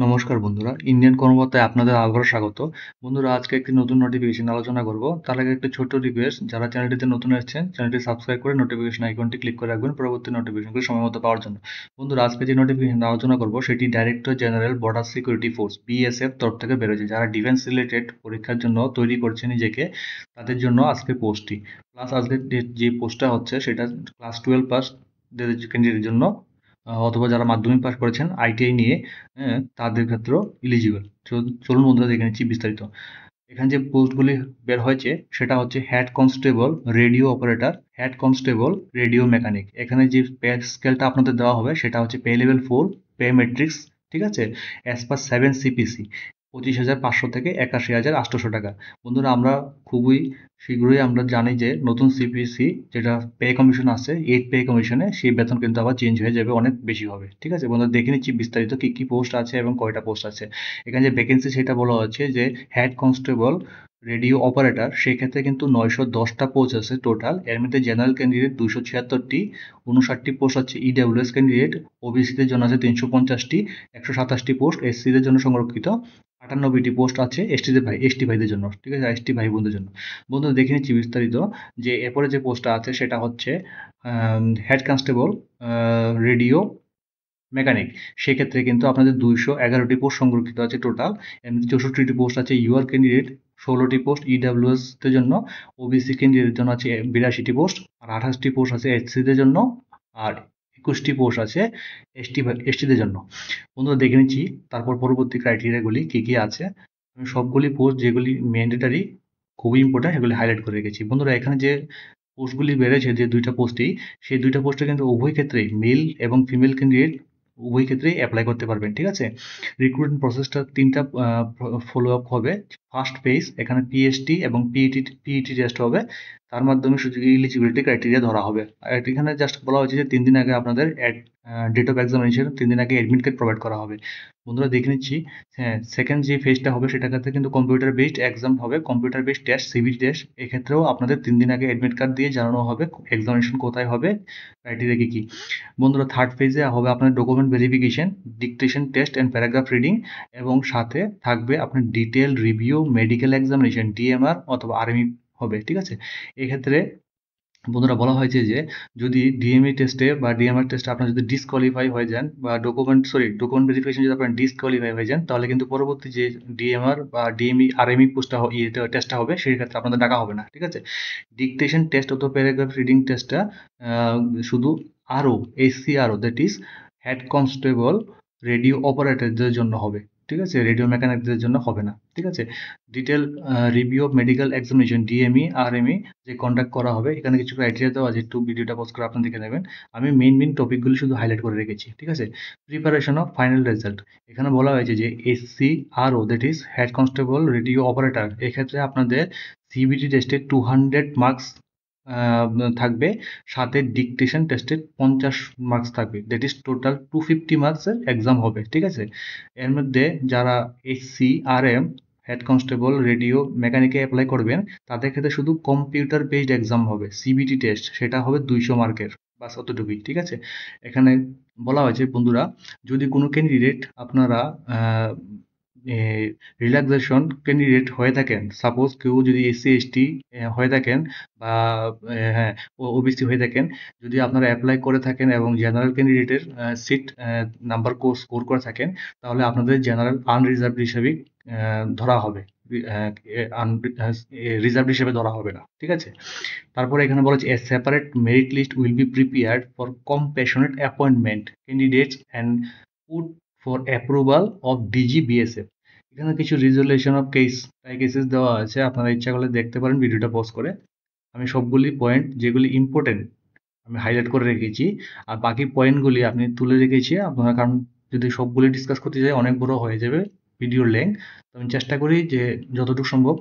নমস্কার বন্ধুরা, ইন্ডিয়ান কর্মবার্তায় আপনাদের আবারও স্বাগত। বন্ধুরা, আজকে একটি নতুন নোটিফিকেশন আলোচনা করব। তার আগে একটি ছোট্ট রিকোয়েস্ট, যারা চ্যানেলটিতে নতুন এসেছেন চ্যানেলটি সাবস্ক্রাইব করে নোটিফিকেশন আইকনটি ক্লিক করে রাখবেন পরবর্তী নোটিফিকেশনগুলো সময় মতো পাওয়ার জন্য। বন্ধুরা, আজকে যে নোটিফিকেশন আলোচনা করব সেটি director general border security force BSF তরফ থেকে বেরোচ্ছে। যারা ডিফেন্স রিলেটেড পরীক্ষার জন্য তৈরি করছে নিজেকে, তাদের জন্য আজকে পোস্টটি। প্লাস আজকে যে পোস্টটা হচ্ছে সেটা ক্লাস 12 পাস ক্যান্ডিডেটের জন্য, অথবা যারা মাধ্যমিক পাস করেছেন আইটিআই নিয়ে, হ্যাঁ, তাদের ক্ষেত্রেও ইলিজিবল। চলুন বন্ধুরা, দেখে নিচ্ছি বিস্তারিত। এখানে যে পোস্টগুলি বের হয়েছে সেটা হচ্ছে head constable, radio operator, head constable, radio mechanic. এখানে যে পে স্কেলটা আপনাদের দেওয়া হবে সেটা হচ্ছে পে লেভেল 4 পে ম্যাট্রিক্স, ঠিক আছে, অ্যাজ পার 7 সিপিসি, 25,500 থেকে 81,800 টাকা। বন্ধুরা, আমরা খুবই শীঘ্রই আমরা জানি যে নতুন সিপিসি যেটা পে কমিশন আছে, 8 পে কমিশনে সেই বেতন কিন্তু আবার চেঞ্জ হয়ে যাবে, অনেক বেশি হবে। ঠিক আছে বন্ধুরা, দেখে নিচ্ছি বিস্তারিত কি কি পোস্ট আছে এবং কয়টা পোস্ট আছে। এখানে যে ভ্যাকেন্সি সেটা বলা হচ্ছে যে হেড কনস্টেবল রেডিও অপারেটর, সেক্ষেত্রে কিন্তু 910টা পোস্ট আছে টোটাল। এর মধ্যে জেনারেল ক্যান্ডিডেট 276টি, 59টি পোস্ট আছে ইডাব্লিউএস ক্যান্ডিডেট, ওবিসিদের জন্য আছে 350টি, 127টি পোস্ট এসসিদের জন্য সংরক্ষিত, 98টি পোস্ট আছে এসটি ভাইদের জন্য, ঠিক আছে, এসটি ভাই বোনদের জন্য। বন্ধুরা, দেখে নিচ্ছি বিস্তারিত যে এরপরে যে পোস্টটা আছে সেটা হচ্ছে হেড কনস্টেবল রেডিও মেকানিক। সেক্ষেত্রে কিন্তু আপনাদের 211টি পোস্ট সংরক্ষিত আছে টোটাল। এর মধ্যে 64টি পোস্ট আছে ইউআর ক্যান্ডিডেট, 16টি পোস্ট ইডাব্লিউএস দের জন্য, ওবিসি ক্যান্ডিডেটের জন্য আছে 82টি পোস্ট, আর 28টি পোস্ট আছে এসসিদের জন্য, আর 21টি পোস্ট আছে এসটিদের জন্য। বন্ধুরা, দেখে নিচ্ছি তারপর পরবর্তী ক্রাইটেরিয়াগুলি কি কি আছে। আমি সবগুলি পোস্ট যেগুলি ম্যান্ডেটারি, খুবই ইম্পর্টেন্ট, সেগুলি হাইলাইট করে রেখেছি। বন্ধুরা, এখানে যে পোস্টগুলি বেড়েছে, যে দুইটা পোস্টেই, সেই দুইটা পোস্টে কিন্তু উভয় ক্ষেত্রেই মেল এবং ফিমেল ক্যান্ডিডেট উভয় ক্ষেত্রেই অ্যাপ্লাই করতে পারবেন, ঠিক আছে। রিক্রুটমেন্ট প্রসেসটা তিনটা ফলো আপ হবে। ফার্স্ট ফেজ, এখানে পিএসটি এবং পিইটি টেস্ট হবে, তার মাধ্যমে শুধু ইলিজিবিলিটি ক্রাইটেরিয়া ধরা হবে। আর এখানে জাস্ট বলা হয়েছে যে 3 দিন আগে আপনাদের ডেট অফ এক্সামিনেশন, 3 দিন আগে অ্যাডমিট কার্ড প্রোভাইড করা হবে। বন্ধুরা, দেখে নিচ্ছি। হ্যাঁ, সেকেন্ড যে ফেজটা হবে সেটা ক্ষেত্রে কিন্তু কম্পিউটার বেসড এক্সাম হবে, computer based test, CBT test. এক্ষেত্রেও আপনাদের 3 দিন আগে অ্যাডমিট কার্ড দিয়ে জানানো হবে এক্সামিনেশন কোথায় হবে, ক্রাইটেরিয়া কি কি। বন্ধুরা, থার্ড ফেজে হবে আপনার document verification, dictation test and paragraph reading, এবং সাথে থাকবে আপনার detail review medical examination, DMR অথবা আরএমই হবে, ঠিক আছে। এক্ষেত্রে বন্ধুরা বলা হয়েছে যে যদি ডিএমই টেস্টে বা ডিএমআর টেস্টে আপনার যদি ডিসকোয়ালিফাই হয়ে যান, বা ডকুমেন্ট ভেরিফিকেশন যদি আপনার ডিসকোয়ালিফাই হয়ে যান, তাহলে কিন্তু পরবর্তী যে ডিএমআর বা ডিএমই আরএমই পোস্টটা টেস্টটা হবে, সেই ক্ষেত্রে আপনাদের ডাকা হবে না, ঠিক আছে। ডিকটেশন টেস্ট অথবা প্যারাগ্রাফ রিডিং টেস্টটা শুধু আরও SCRO, that is head constable radio অপারেটরদের জন্য হবে, ঠিক আছে, রেডিও মেকানিকদের জন্য হবে না, ঠিক আছে। Detail review of medical examination, DME RME যে কন্ডাক্ট করা হবে, এখানে কিছু ক্রাইটেরিয়া দেওয়া আছে, একটু ভিডিওটা পজ করে আপনি দেখে নেবেন। আমি মেইন টপিকগুলি শুধু হাইলাইট করে রেখেছি, ঠিক আছে। প্রিপারেশন অফ ফাইনাল রেজাল্ট, এখানে বলা হয়েছে যে SCRO, that is head constable radio operator, এক্ষেত্রে আপনাদের সিবিটি টেস্টে 200 মার্কস থাকবে, সাথে ডিকটেশন টেস্টে 50 মার্কস থাকবে, দ্যাট ইজ টোটাল 250 মার্কসের এক্সাম হবে, ঠিক আছে। এর মধ্যে যারা এসসিআরএম হেড কনস্টেবল রেডিও মেকানিকে অ্যাপ্লাই করবেন, তাদের ক্ষেত্রে শুধু কম্পিউটার বেসড এক্সাম হবে, সিবিটি টেস্ট, সেটা হবে 200 মার্কের, বাস অতটুকুই, ঠিক আছে। এখানে বলা হয়েছে বন্ধুরা, যদি কোনো ক্যান্ডিডেট আপনারা রিল্যাক্সেশন ক্যান্ডিডেট হয়ে থাকেন, সাপোজ কেউ যদি এসসি এসটি হয়ে থাকেন, বা হ্যাঁ, ওবিসি হয়ে থাকেন, যদি আপনারা অ্যাপ্লাই করে থাকেন এবং জেনারেল ক্যান্ডিডেটের সিট নাম্বার স্কোর করে থাকেন, তাহলে আপনাদের জেনারেল আনরিজার্ভ হিসেবে ধরা হবে, রিজার্ভ হিসেবে ধরা হবে না, ঠিক আছে। তারপরে এখানে বলা হচ্ছে a separate merit list will be prepared for compassionate appointment candidates and put for approval of DG BSF. এখানে কিছু রিজলিউশন অফ কেসেস দেওয়া আছে, আপনারা ইচ্ছা করলে দেখতে পারেন ভিডিওটা পজ করে। আমি সবগুলি পয়েন্ট যেগুলি ইম্পর্টেন্ট আমি হাইলাইট করে রেখেছি, আর বাকি পয়েন্টগুলি আপনি তুলে রেখেছি আপনারা, কারণ যদি সবগুলি ডিসকাস করতে যাই অনেক বড় হয়ে যাবে ভিডিওর লেন্থ। তো আমি চেষ্টা করি যে যতটুকু সম্ভব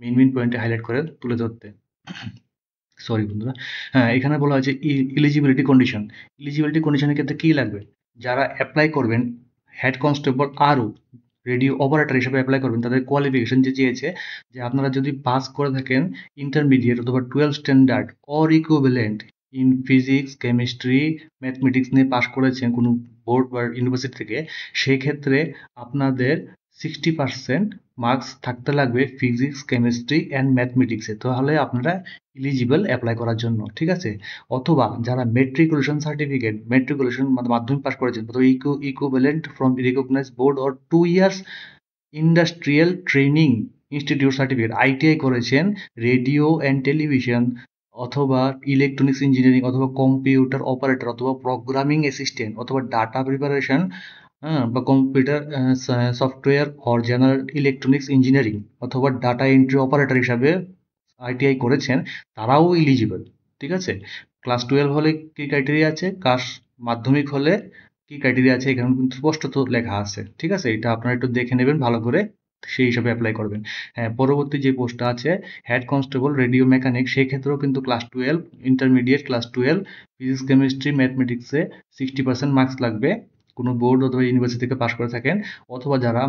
মেইন পয়েন্টে হাইলাইট করে তুলে ধরতে। সরি বন্ধুরা। হ্যাঁ, এখানে বলা হয়েছে ইলিজিবিলিটি কন্ডিশনের ক্ষেত্রে কী লাগবে, যারা অ্যাপ্লাই করবেন হেড কনস্টেবল আরও রেডিও অপারেটর হিসেবে অ্যাপ্লাই করবেন, তাদের কোয়ালিফিকেশন যে চেয়েছে যে আপনারা যদি পাস করে থাকেন ইন্টারমিডিয়েট অথবা 12 standard or equivalent in physics, chemistry, mathematics নিয়ে পাশ করেছেন কোনো বোর্ড বা ইউনিভার্সিটি থেকে, সেক্ষেত্রে আপনাদের 60% মার্কস থাকতে লাগবে ফিজিক্স, কেমিস্ট্রি অ্যান্ড ম্যাথমেটিক্সে, তাহলে আপনারা এলিজিবল অ্যাপ্লাই করার জন্য, ঠিক আছে? অথবা যারা মেট্রিকুলেশন সার্টিফিকেট, মেট্রিকুলেশন মাধ্যমিক পাশ করেছেন, অথবা equivalent from recognise board or 2 years industrial training institute certificate, ITI করেছেন, রেডিও অ্যান্ড টেলিভিশন অথবা ইলেকট্রনিক্স ইঞ্জিনিয়ারিং অথবা কম্পিউটার অপারেটর অথবা প্রোগ্রামিং অ্যাসিস্ট্যান্ট অথবা ডাটা প্রিপারেশন, হ্যাঁ, বা computer software or general electronics engineering অথবা ডাটা এন্ট্রি অপারেটর হিসাবে ITI করেছেন, তারাও ইলিজিবল, ঠিক আছে? ক্লাস 12 হলে কি ক্রাইটেরিয়া আছে, ক্লাস মাধ্যমিক হলে কি ক্রাইটেরিয়া আছে, এখানে কিন্তু স্পষ্টত লেখা আছে, ঠিক আছে? এটা আপনারা একটু দেখে নেবেন ভালো করে, সেই হিসাবে অ্যাপ্লাই করবেন। হ্যাঁ, পরবর্তী যে পোস্টটা আছে হেড কনস্টেবল রেডিও মেকানিক, সেই ক্ষেত্রেও কিন্তু class 12 intermediate class 12 physics, chemistry, ম্যাথমেটিক্সে 60% মার্কস লাগবে, কোনো বোর্ড অথবা ইউনিভার্সিটি থেকে পাশ করে থাকেন, অথবা যারা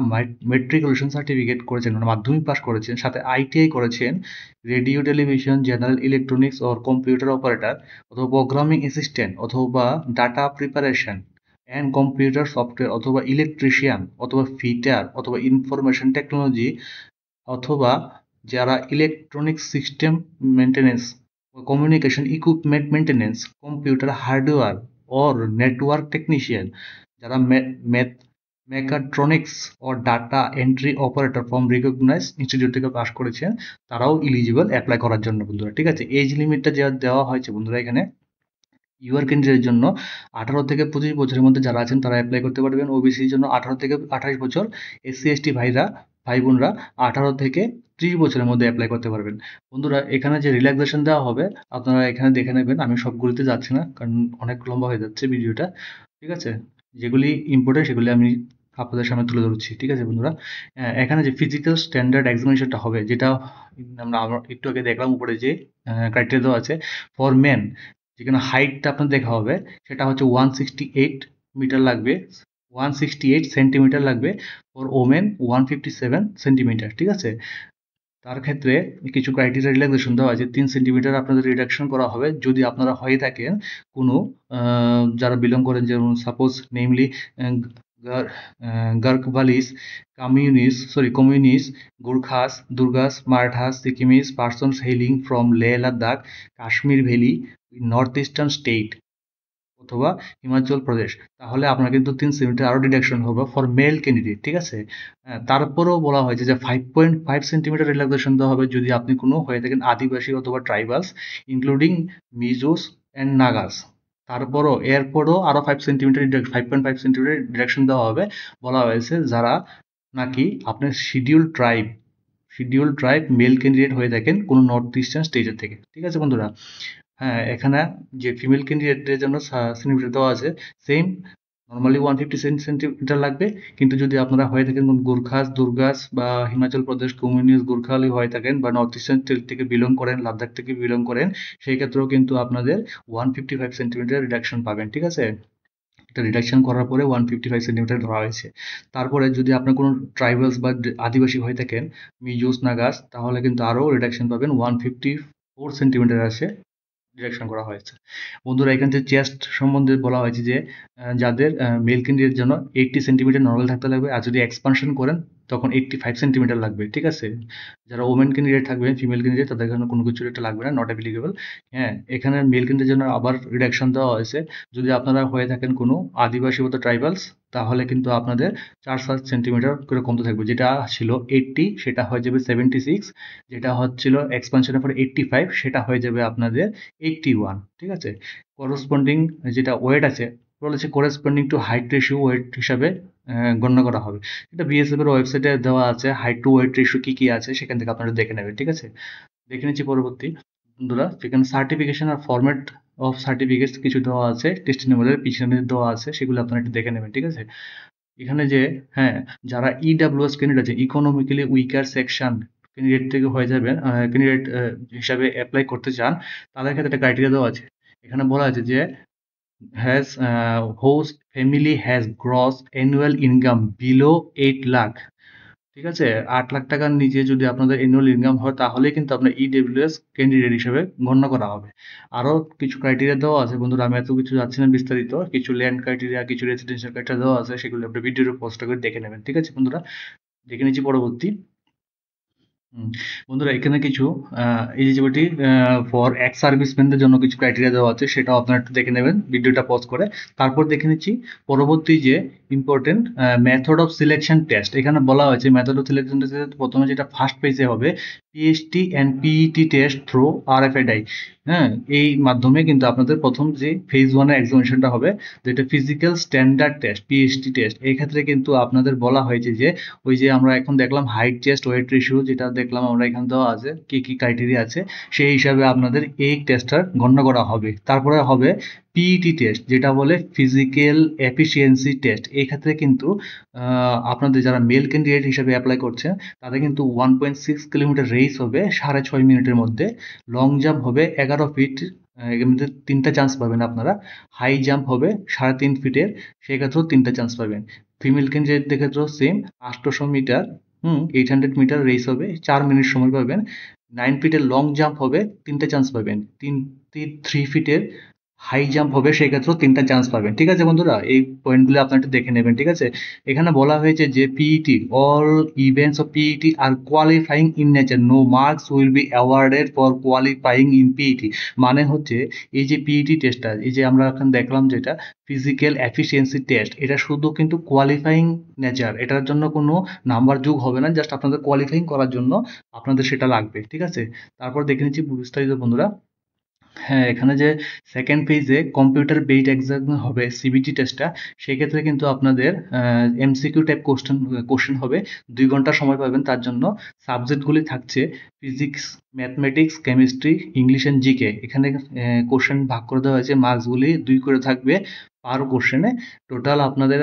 মেট্রিকুলেশন সার্টিফিকেট করেছেন মানে মাধ্যমিক পাশ করেছেন, সাথে আইটিআই করেছেন, radio television, general electronics or computer operator অথবা প্রোগ্রামিং অ্যাসিস্ট্যান্ট অথবা data preparation and computer software অথবা ইলেকট্রিশিয়ান অথবা ফিটার অথবা ইনফরমেশন টেকনোলজি অথবা যারা electronic system maintenance, communication equipment maintenance, computer hardware or network technician, যারা মেকাট্রনিক্স ও data entry operator from recognise institute থেকে পাশ করেছেন, তারাও ইলিজিবল অ্যাপ্লাই করার জন্য বন্ধুরা, ঠিক আছে? এজ লিমিটটা যা দেওয়া হয়েছে বন্ধুরা এখানে, ইউআর ক্যান্ডিডেটের জন্য 18 থেকে 25 বছরের মধ্যে যারা আছেন তারা অ্যাপ্লাই করতে পারবেন, ওবিসির জন্য 18 থেকে 28 বছর, এসসি এসটি ভাই বোনরা 18 থেকে 30 বছরের মধ্যে অ্যাপ্লাই করতে পারবেন। বন্ধুরা এখানে যে রিল্যাক্সেশন দেওয়া হবে আপনারা এখানে দেখে নেবেন, আমি সবগুলিতে যাচ্ছি না কারণ অনেক লম্বা হয়ে যাচ্ছে ভিডিওটা, ঠিক আছে? যেগুলি ইম্পর্টেন্ট সেগুলি আমি আপনাদের সামনে তুলে ধরছি, ঠিক আছে বন্ধুরা? এখানে যে ফিজিক্যাল স্ট্যান্ডার্ড এক্সামিনেশনটা হবে, যেটা আমরা একটু আগে দেখলাম উপরে যে ক্রাইটেরিয়া দেওয়া আছে, ফর মেন যেখানে হাইটটা আপনার দেখা হবে সেটা হচ্ছে 168 মিটার লাগবে, 168 সেন্টিমিটার লাগবে, ফর ওমেন 157 সেন্টিমিটার, ঠিক আছে? তার ক্ষেত্রে কিছু ক্রাইটেরিয়া রিল্যাক্সেশন দেওয়া আছে, 3 সেন্টিমিটার আপনাদের রিডাকশন করা হবে যদি আপনারা হয়ে থাকেন কোনো যারা বিলং করেন, যেমন suppose namely Garhwalis, Kumaonis, Gurkhas, Dogras, Marathas, Sikkimese, persons hailing from Leh Ladakh, Kashmir valley, north eastern state অথবা হিমাচল প্রদেশ, তাহলে আপনার কিন্তু 3 সেন্টিমিটার আরও ডিডাকশন হবে ফর মেল ক্যান্ডিডেট, ঠিক আছে? তারপরেও বলা হয়েছে যে 5.5 সেন্টিমিটার রিল্যাক্সেশন দেওয়া হবে যদি আপনি কোনো হয়ে থাকেন আদিবাসী অথবা tribals including Mizos and Nagas, এরপরও আরও 5 সেন্টিমিটার 5.5 সেন্টিমিটার ডিডাকশন দেওয়া হবে, বলা হয়েছে যারা নাকি আপনার শিডিউল ট্রাইব মেল ক্যান্ডিডেট হয়ে থাকেন কোনো নর্থ ইস্টার্ন স্টেটের থেকে, ঠিক আছে বন্ধুরা? হ্যাঁ, এখানে যে ফিমেল ক্যান্ডিডেটদের জন্য সেন্টিমিটার দেওয়া আছে সেম, নর্মালি 150 সেন্টিমিটার লাগবে, কিন্তু যদি আপনারা হয়ে থাকেন গুরখাস, দুর্গাস বা হিমাচল প্রদেশ কমিউনিস্ট গুরখালি হয়ে থাকেন বা নর্থ ইস্টার্ন স্টেট থেকে বিলং করেন, লাদাখ থেকে বিলং করেন, সেই ক্ষেত্রেও কিন্তু আপনাদের 155 সেন্টিমিটার রিডাকশন পাবেন, ঠিক আছে? এটা রিডাকশন করার পরে 155 সেন্টিমিটার ধরা হয়েছে। তারপরে যদি আপনার কোনো ট্রাইবালস বা আদিবাসী হয়ে থাকেন, মিজোস, নাগাস, তাহলে কিন্তু আরও রিডাকশন পাবেন, 154 সেন্টিমিটার আছে ডিরেকশন করা হয়েছে। বন্ধুরা এখানে যে চেস্ট সম্বন্ধে বলা হয়েছে যে যাদের মেল ক্যান্ডিডেটের জন্য 80 সেন্টিমিটার নর্মাল থাকতে লাগবে, আর যদি এক্সপানশন করেন তখন 85 সেন্টিমিটার লাগবে, ঠিক আছে? যারা ওমেন ক্যান্ডিডেট থাকবেন, ফিমেল ক্যান্ডিডেট, তাদের জন্য কোনো কিছু একটা লাগবে না, নট অ্যাপ্লিকেবল। হ্যাঁ, এখানে মেল ক্যান্ডিডেটের জন্য আবার রিডাকশন দেওয়া হয়েছে, যদি আপনারা হয়ে থাকেন কোনো আদিবাসী মতো ট্রাইবালস, তাহলে কিন্তু আপনাদের 4 সেন্টিমিটার করে কমতে থাকবে, যেটা ছিল 80 সেটা হয়ে যাবে 76, যেটা হচ্ছিল এক্সপানশনের পরে 85 সেটা হয়ে যাবে আপনাদের 81, ঠিক আছে? করসপন্ডিং যেটা ওয়েট আছে বলেছে corresponding to height ratio weight হিসাবে গণ্য করা হবে, এটা বিএসএফ এর ওয়েবসাইটে দেওয়া আছে, হাইট টু ওয়েট রেশিও কি কি আছে সেখান থেকে আপনারা দেখে নেবেন, ঠিক আছে? দেখে নিচ্ছি পরবর্তী বন্ধুরা, সেখানে সার্টিফিকেশন আর ফরম্যাট অফ সার্টিফিকেটস কিছু দেওয়া আছে, টেস্টিমোনিয়ালের পিছনে দেওয়া আছে, সেগুলো আপনারা একটু দেখে নেবেন, ঠিক আছে? এখানে যে হ্যাঁ, যারা ইডাব্লিউএস ক্যান্ডিডেট আছে, ইকোনমিক্যালি উইকার সেকশন ক্যান্ডিডেট থেকে হয়ে যাবেন, ক্যান্ডিডেট হিসাবে অ্যাপ্লাই করতে চান, তাদের ক্ষেত্রে একটা ক্রাইটেরিয়া দেওয়া আছে। এখানে বলা আছে যে has host family has gross annual income below 8 lakh ঠিক আছে? 8 লাখ টাকার নিচে যদি আপনাদের অ্যানুয়াল ইনকাম হয় তাহলেই কিন্তু আপনার ইডব্লিউএস ক্যান্ডিডেট হিসেবে গণ্য করা হবে। আরো কিছু ক্রাইটেরিয়া দেওয়া আছে বন্ধুরা, আমি এত কিছু যাচ্ছি না বিস্তারিত। কিছু ল্যান্ড ক্রাইটেরিয়া, কিছু রেসিডেন্সিয়াল ক্রাইটেরিয়া দেওয়া আছে, সেগুলো আপনি ভিডিওর পজটা করে দেখে নেবেন। ঠিক আছে বন্ধুরা? দেখে নিচ্ছি পরবর্তী। হুম, বন্ধুরা এখানে কিছু এলিজিবিলিটি ফর এক্স সার্ভিসম্যানদের জন্য কিছু ক্রাইটেরিয়া দেওয়া আছে, সেটাও আপনারা একটু দেখে নেবেন ভিডিওটা পজ করে। তারপর দেখে নিচ্ছি পরবর্তী যে important method of selection test. এখানে বলা হয়েছে মেথড অফ সিলেকশন টেস্টের প্রথমে যেটা ফার্স্ট পেজে হবে, PHT and PET test through RFID. হ্যাঁ, এই মাধ্যমে কিন্তু আপনাদের প্রথম যে ফেজ 1 এর এক্সামিনেশনটা হবে, যেটা physical standard test, PHT test. এই ক্ষেত্রে কিন্তু আপনাদের বলা হয়েছে যে ওই যে আমরা এখন দেখলাম হাইট, চেস্ট, ওয়েট রেশিও, যেটা দেখলাম আমরা এখানে দেওয়া আছে কি কি ক্রাইটেরিয়া আছে, সেই হিসাবে আপনাদের এই টেস্টটা গণ্য করা হবে। তারপরে হবে পিইটি টেস্ট, যেটা বলে ফিজিক্যাল এফিসিয়েন্সি টেস্ট। এই ক্ষেত্রে কিন্তু আপনাদের যারা মেল ক্যান্ডিডেট হিসাবে অ্যাপ্লাই করছে তাদের কিন্তু 1.6 কিলোমিটার রেস হবে 6.5 মিনিটের মধ্যে। লং জাম্প হবে 11 ফিট, এর মধ্যে 3টা চান্স পাবেন আপনারা। হাই জাম্প হবে 3.5 ফিটের, সেক্ষেত্রেও 3টা চান্স পাবেন। ফিমেল ক্যান্ডিডেটদের ক্ষেত্রেও সেম, 800 মিটার, 800 মিটার রেস হবে, 4 মিনিট সময় পাবেন। 9 ফিটের লং জাম্প হবে, 3টা চান্স পাবেন। 3 ফিটের হাই জাম্প হবে, সেক্ষেত্রেও 3টা চান্স পাবেন। ঠিক আছে বন্ধুরা, এই পয়েন্টগুলো আপনারা একটু দেখে নেবেন। ঠিক আছে? এখানে বলা হয়েছে যে PET, all events of PET are qualifying in nature, no marks will be awarded for qualifying in PET. মানে হচ্ছে এই যে পিইটি টেস্টটা, এই যে আমরা এখন দেখলাম যেটা ফিজিক্যাল এফিসিয়েন্সি টেস্ট, এটা শুধু কিন্তু কোয়ালিফাইং নেচার, এটার জন্য কোনো নাম্বার যোগ হবে না, জাস্ট আপনাদের কোয়ালিফাইং করার জন্য আপনাদের সেটা লাগবে। ঠিক আছে? তারপর দেখে নিচ্ছি বিস্তারিত বন্ধুরা। হ্যাঁ, এখানে যে সেকেন্ড ফেজে কম্পিউটার বেসড এক্সাম হবে, সিবিটি টেস্টটা, সেক্ষেত্রে কিন্তু আপনাদের এমসিকিউ টাইপ কোশ্চেন হবে। 2 ঘন্টা সময় পাবেন তার জন্য। সাবজেক্টগুলি থাকছে physics, mathematics, chemistry, English and GK. এখানে কোশ্চেন ভাগ করে দেওয়া হয়েছে, মার্কসগুলি 2 করে থাকবে পার কোশ্চেনে। টোটাল আপনাদের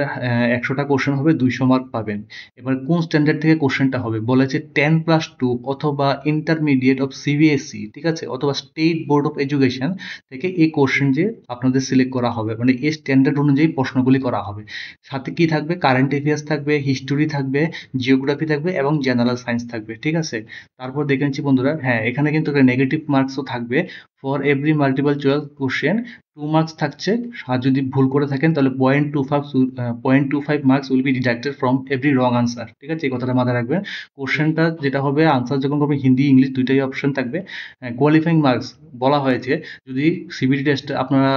100টা কোশ্চেন হবে, 200 মার্ক পাবেন। এবার কোন স্ট্যান্ডার্ড থেকে কোশ্চেনটা হবে বলেছে, 10+2 অথবা ইন্টারমিডিয়েট অফ সিবিএসই, ঠিক আছে, অথবা স্টেট বোর্ড অফ এডুকেশন থেকে এই কোশ্চেন যে আপনাদের সিলেক্ট করা হবে, মানে এই স্ট্যান্ডার্ড অনুযায়ী প্রশ্নগুলি করা হবে। সাথে কি থাকবে, কারেন্ট অ্যাফেয়ার্স থাকবে, হিস্টোরি থাকবে, জিওগ্রাফি থাকবে এবং জেনারেল সায়েন্স থাকবে। ঠিক আছে? তারপর দেখে নিচ্ছি বন্ধুরা, হ্যাঁ এখানে কিন্তু নেগেটিভ মার্কসও থাকবে। For every multiple choice question 2 marks থাকছে, আর যদি ভুল করে থাকেন তাহলে 0.25 marks will be deducted from every wrong answer. ঠিক আছে? এই কথাটা মাথায় রাখবেন। কোশ্চেনটা যেটা হবে, আনসার যখন করবেন হিন্দি ইংলিশ দুইটাই অপশন থাকবে। কোয়ালিফাইং মার্কস বলা হয়েছে, যদি সিবিটি টেস্ট আপনারা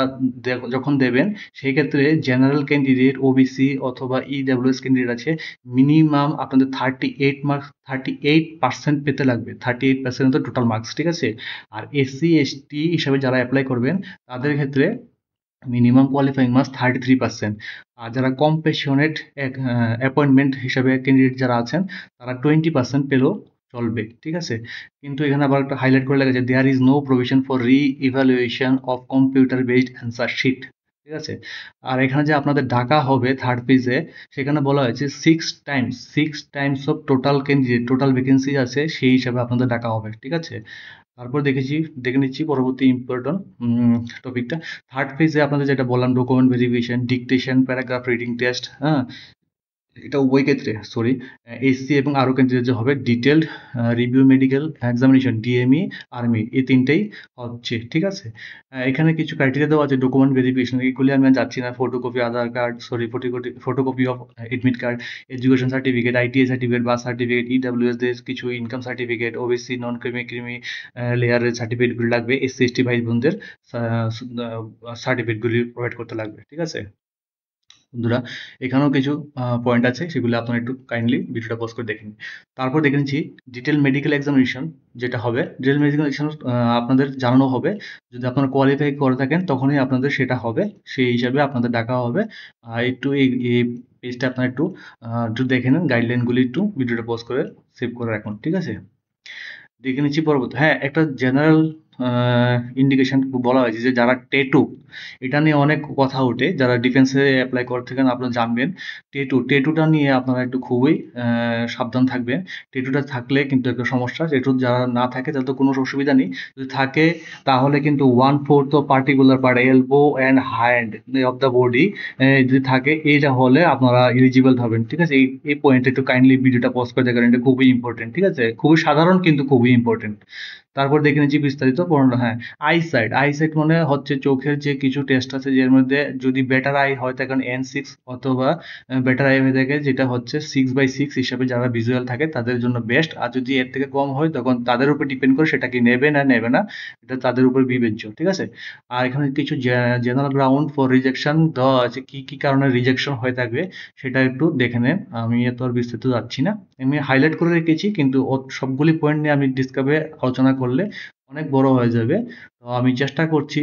যখন দেবেন, সেই ক্ষেত্রে জেনারেল ক্যান্ডিডেট, ওবিসি অথবা ইডব্লিউএস ক্যান্ডিডেট আছে, মিনিমাম আপনাদের 38 মার্কস, 38% পেতে লাগবে। 38% হতো টোটাল মার্কস। ঠিক আছে? আর এসসি এসটি হিসাবে যারা অ্যাপ্লাই করবেন তাদের ক্ষেত্রে মিনিমাম কোয়ালিফাইং মার্কস 33%। আর যারা কম্পেশনেট অ্যাপয়েন্টমেন্ট হিসাবে ক্যান্ডিডেট যারা আছেন, তারা 20% পেলেও চলবে। ঠিক আছে? কিন্তু এখানে আবার একটা হাইলাইট করে লেগেছে, there is no provision for re evaluation of computer based answer sheet. ঠিক আছে? আর এখানে যে আপনাদের ডাকা হবে থার্ড পেজে, সেখানে বলা হয়েছে 6 Times of total candidate, total vacancy আছে সেই হিসাবে আপনাদের ডাকা হবে। ঠিক আছে? তারপর দেখে নিচ্ছি পরবর্তী ইম্পর্টেন্ট টপিকটা। থার্ড ফেজে আপনাদের যেটা বললাম, document verification, dictation, paragraph reading test. হ্যাঁ, এটা উভয় ক্ষেত্রে, সরি, এসসি এবং আরও ক্যান্ডিডেট যে হবে, detailed review medical examination, DME, army, এই তিনটেই হচ্ছে। ঠিক আছে? এখানে কিছু ক্রাইটেরিয়া দেওয়া আছে ডকুমেন্ট ভেরিফিকেশন, এগুলি আমি আর যাচ্ছি না। Photocopy Aadhaar card, sorry, photocopy of admit card, education certificate, ITI certificate, birth certificate, EWS দের কিছু income certificate, OBC non creamy লেয়ারের সার্টিফিকেটগুলি লাগবে, এসসি এসটি ভাই বোনদের সার্টিফিকেটগুলি প্রোভাইড করতে লাগবে। ঠিক আছে বন্ধুরা? এখানেও কিছু পয়েন্ট আছে, সেগুলো আপনারা একটু কাইন্ডলি ভিডিওটা পজ করে দেখে নিন। তারপর দেখে নিচ্ছি ডিটেল মেডিকেল এক্সামিনেশন যেটা হবে। ডিটেল মেডিকেল এক্সামিনেশন আপনাদের জানানো হবে, যদি আপনারা কোয়ালিফাই করে থাকেন তখনই আপনাদের সেটা হবে, সেই হিসাবে আপনাদের ডাকা হবে। একটু এই পেজটা আপনারা একটু দেখে নেন, গাইডলাইনগুলি একটু ভিডিওটা পজ করে সেভ করে রাখুন। ঠিক আছে? দেখে নিচ্ছি পরবর্তী। হ্যাঁ, একটা জেনারেল ইন্ডিকেশন বলা হয়েছে যে যারা টেটু, এটা নিয়ে অনেক কথা ওঠে, যারা ডিফেন্সে অ্যাপ্লাই করে থাকেন আপনারা জানবেন। টেটুটা নিয়ে আপনারা একটু খুবই সাবধান থাকবেন। টেটুটা থাকলে কিন্তু একটা সমস্যা, টেটু যারা না থাকে তাদের তো কোনো অসুবিধা নেই, যদি থাকে তাহলে কিন্তু 1/4 of particular part elbow and hand of the body যদি থাকে, এইটা হলে আপনারা এলিজিবল হবেন। ঠিক আছে, এই পয়েন্টে একটু কাইন্ডলি ভিডিওটা পজ করে দেখেন, এটা খুবই ইম্পর্টেন্ট। ঠিক আছে, খুবই সাধারণ কিন্তু খুবই ইম্পর্টেন্ট। তারপর দেখে নিচ্ছি বিস্তারিত পড়ানো। হ্যাঁ, আইসাইট মানে হচ্ছে চোখের যে কিছু টেস্ট আছে, যার মধ্যে যদি বেটার আই হয় তখন N6, অথবা বেটার আই হয়ে থাকে যেটা হচ্ছে 6/6 হিসাবে, যারা ভিজুয়াল থাকে তাদের জন্য বেস্ট। আর যদি এর থেকে কম হয় তখন তাদের উপর ডিপেন্ড করে সেটা কি নেবে না নেবে না, এটা তাদের উপর বিবেচ্য। ঠিক আছে, আর এখানে কিছু জেনারেল গ্রাউন্ড ফর রিজেকশন দেওয়া আছে, কি কি কারণে রিজেকশন হয়ে থাকবে সেটা একটু দেখে নেন। আমি এত আর বিস্তারিত যাচ্ছি না, আমি হাইলাইট করে রেখেছি, কিন্তু সবগুলি পয়েন্ট নিয়ে আমি ডিসকাসে আলোচনা করলে অনেক বড় হয়ে যাবে। তো আমি চেষ্টা করছি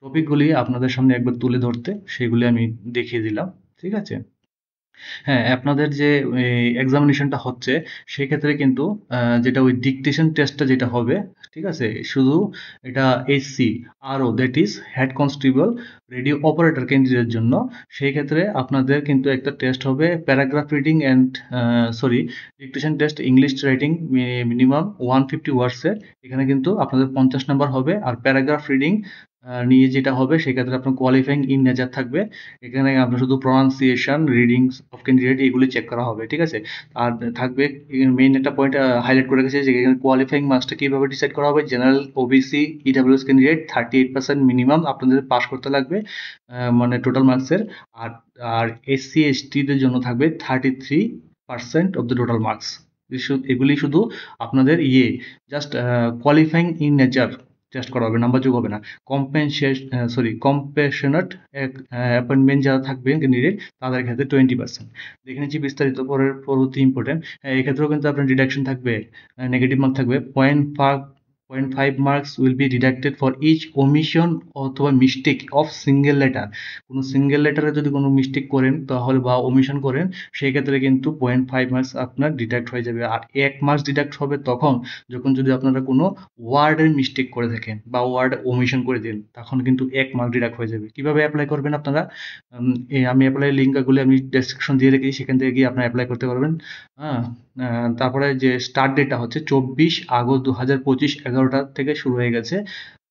টপিকগুলি আপনাদের সামনে একবার তুলে ধরতে, সেগুলি আমি দেখিয়ে দিলাম। ঠিক আছে, হ্যাঁ, আপনাদের যে এক্সামিনেশনটা হচ্ছে সেক্ষেত্রে কিন্তু যেটা ওই ডিকটেশন টেস্টটা যেটা হবে, ঠিক আছে, শুধু এটা HC RO, that is head constable radio operator ক্যান্ডিডেটের জন্য। সেই ক্ষেত্রে আপনাদের কিন্তু একটা টেস্ট হবে paragraph reading and sorry dictation test English writing, minimum 150 ওয়ার্ডসের। এখানে কিন্তু আপনাদের 50 নাম্বার হবে। আর প্যারাগ্রাফ রিডিং নিয়ে যেটা হবে সেক্ষেত্রে আপনার কোয়ালিফাইং ইন নেচার থাকবে। এখানে আপনার শুধু প্রনাউন্সিয়েশন, রিডিংস অফ ক্যান্ডিডেট এগুলি চেক করা হবে। ঠিক আছে, আর থাকবে মেইন একটা পয়েন্ট হাইলাইট করে রেখেছে যে এখানে কোয়ালিফাইং মার্কসটা কীভাবে ডিসাইড করা হবে। General, OBC, EWS candidate 38% minimum আপনাদের পাস করতে লাগবে, মানে টোটাল মার্কসের। আর আর SC STদের জন্য থাকবে 33% অফ দ্য টোটাল মার্কস। এগুলি শুধু আপনাদের just qualifying in nature test করা হবে, নাম্বার যোগ হবে না। কম্পেশনেট অ্যাপয়েন্টমেন্ট যারা থাকবেন ক্যান্ডিডেট, তাদের ক্ষেত্রে 20%। দেখে নিচ্ছি বিস্তারিত পরের পরবর্তী ইম্পর্টেন্ট। এক্ষেত্রেও কিন্তু আপনার ডিডাকশন থাকবে, নেগেটিভ মার্ক থাকবে। 0.5 marks will be deducted for each omission অথবা মিস্টেক অফ সিঙ্গেল লেটার। কোনো সিঙ্গেল লেটারে যদি কোনো মিস্টেক করেন তাহলে, বা ওমিশন করেন, সেই ক্ষেত্রে কিন্তু 0.5 মার্কস আপনার ডিডাক্ট হয়ে যাবে। আর 1 মার্কস ডিডাক্ট হবে তখন যখন যদি আপনারা কোনো ওয়ার্ডের মিস্টেক করে থাকেন বা ওয়ার্ড ওমিশন করে দেন, তখন কিন্তু 1 মার্ক ডিডাক্ট হয়ে যাবে। কিভাবে অ্যাপ্লাই করবেন আপনারা, আমি অ্যাপ্লাই লিঙ্কগুলি আমি ডেসক্রিপশন দিয়ে রেখেছি, সেখান থেকে গিয়ে আপনারা অ্যাপ্লাই করতে পারবেন। হ্যাঁ, তারপরে যে স্টার্ট ডেটটা হচ্ছে 24 আগস্ট 2025, 11টা থেকে শুরু হয়ে গেছে।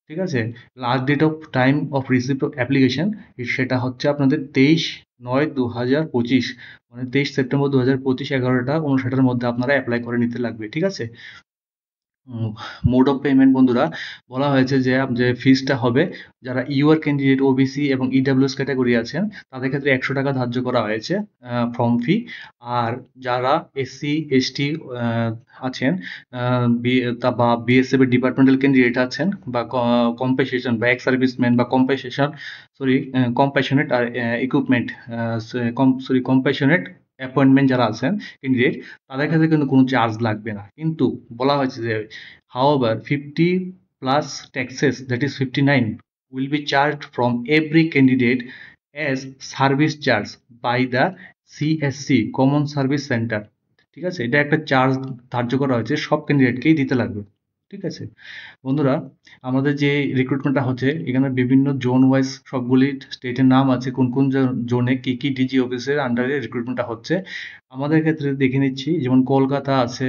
ঠিক আছে, last date of time of receipt of application সেটা হচ্ছে আপনাদের 23/9/2025, মানে 23 সেপ্টেম্বর 2025, 11টা 59-এর মধ্যে আপনারা অ্যাপ্লাই করে নিতে লাগবে। ঠিক আছে, মোড অফ পেমেন্ট বন্ধুরা বলা হয়েছে যে ফিসটা হবে, যারা ইউআর ক্যান্ডিডেট, ওবিসি এবং ইডাব্লিউএস ক্যাটাগরি আছেন তাদের ক্ষেত্রে 100 টাকা ধার্য করা হয়েছে ফর্ম ফি। আর যারা SC ST আছেন, বা বিএসএফ এর ডিপার্টমেন্টাল ক্যান্ডিডেট আছেন, বা কম্পেনসেশন বা এক্স সার্ভিসম্যান বা কম্প্যাশনেট আর ইকুইপমেন্ট, কম্প্যাশনেট অ্যাপয়েন্টমেন্ট যারা আছেন ক্যান্ডিডেট, তাদের ক্ষেত্রে কিন্তু কোনো চার্জ লাগবে না। কিন্তু বলা হয়েছে যে however 50 plus taxes, that is 59, will be charged from every candidate as service charge by the CSC Common Service Center। ঠিক আছে, এটা একটা চার্জ ধার্য করা হয়েছে, সব ক্যান্ডিডেটকেই দিতে লাগবে। ঠিক আছে বন্ধুরা, আমাদের যে রিক্রুটমেন্টটা হচ্ছে এখানে বিভিন্ন জোন ওয়াইজ সবগুলি স্টেটের নাম আছে, কোন কোন জোনে কি কি ডিজি অফিসের আন্ডারে রিক্রুটমেন্টটা হচ্ছে। আমাদের ক্ষেত্রে দেখে নিচ্ছি, যেমন কলকাতা আছে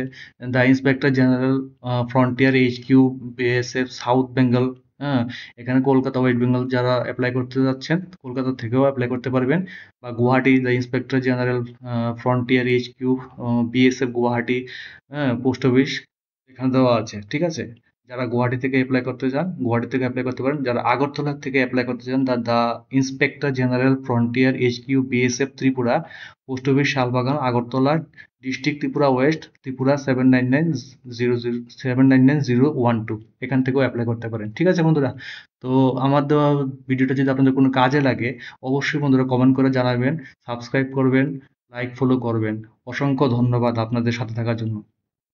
the inspector general, frontier HQ, BSF south Bengal. হ্যাঁ, এখানে কলকাতা, ওয়েস্ট বেঙ্গল যারা অ্যাপ্লাই করতে যাচ্ছেন কলকাতা থেকেও অ্যাপ্লাই করতে পারবেন। বা Guwahati the inspector general, frontier HQ, BSF Guwahati, হ্যাঁ, পোস্ট অফিস এখানে দেওয়া আছে। ঠিক আছে, যারা গুয়াহাটি থেকে অ্যাপ্লাই করতে চান গুয়াহাটি থেকে অ্যাপ্লাই করতে পারেন। যারা আগরতলা থেকে অ্যাপ্লাই করতে চান, the inspector general, frontier HQ, BSF Tripura, post office Salbagan, Agartala, district Tripura West, Tripura 799012, এখান থেকেও অ্যাপ্লাই করতে পারেন। ঠিক আছে বন্ধুরা, তো আমার দেওয়া ভিডিওটা যদি আপনাদের কোনো কাজে লাগে অবশ্যই বন্ধুরা কমেন্ট করে জানাবেন, সাবস্ক্রাইব করবেন, লাইক ফলো করবেন। অসংখ্য ধন্যবাদ আপনাদের সাথে থাকার জন্য।